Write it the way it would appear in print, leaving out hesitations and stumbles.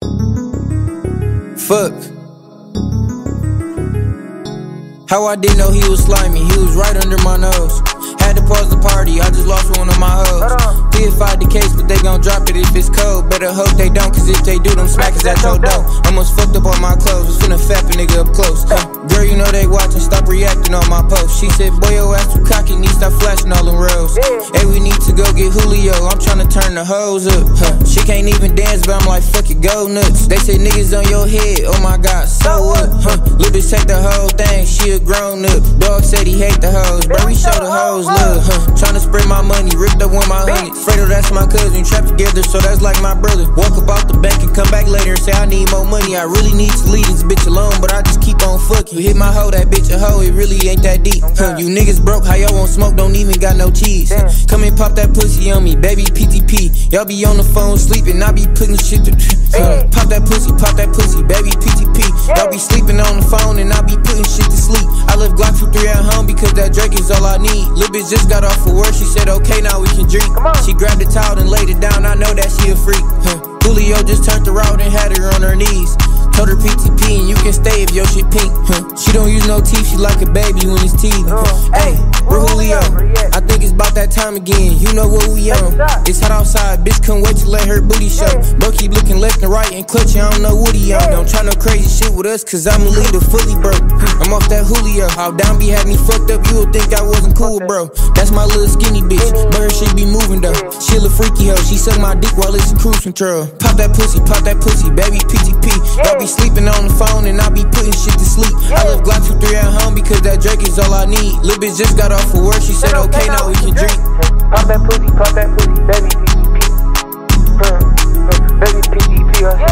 Fuck. How I didn't know he was slimy, he was right under my nose. Had to pause the party, I just lost one of my hoes. Purified the case, but they gon' drop it if it's cold. Better hope they don't, cause if they do, them smackers at your door. Almost fucked up on my clothes, was finna fap a nigga up close. Girl, you know they watchin', stop reacting on my post. She said, boy, your ass too cocky, need stop flashing all them roads. Hey, we need to go get Julio, I'm tryna turn the hoes up. She can't even dance, but I'm like, fuck it, go nuts. They say niggas on your head, oh my god, so what? Lil' bitch take the whole thing, she a grown up. Dog said he hate the hoes, but we show the hoes love. Tryna spread my money, ripped up with my hundreds. Fredo, that's my cousin, trapped together, so that's like my brother. Walk up out the bank and come back later and say I need more money. I really need to leave this bitch alone, but I just keep on fucking. You hit my hoe, that bitch a hoe, it really ain't that deep. You niggas broke, how y'all won't smoke, don't even got no cheese. Come and pop that pussy on me, baby PTP. Y'all be on the phone sleeping, I be putting shit to pop that pussy, baby PTP. Y'all be sleeping on the phone and I be putting shit to sleep. I left Glock for 3 at home because that Drake is all I need. Lil' bitch just got off of work, she said okay now we can drink. She grabbed the towel and laid it down, I know that she a freak. Julio just turned around and had her on her knees. Told her PTP and you can stay if your shit pink. She don't use no teeth, she like a baby when it's teeth. Hey, where Julio? I think it's about that time again, you know what we on. It's hot outside, bitch couldn't wait to let her booty show. Bro keep looking left and right and clutching, I don't know what he on. Don't try no crazy shit with us cause I'm a leader, fully broke. I'm off that Julio, how down B had me fucked up, you would think I wasn't cool, bro. That's my little skinny bitch, but her shit be moving though. She a freaky hoe, she suck my dick while it's in cruise control. Pop that pussy, baby PTP. Y'all be sleeping on the phone and I be putting shit to sleep. I left Glock for 3 at home because that Drake is all I need. Lil' bitch just got off of work, she said okay now we can drink. Pop that pussy, baby PTP. Baby PTP.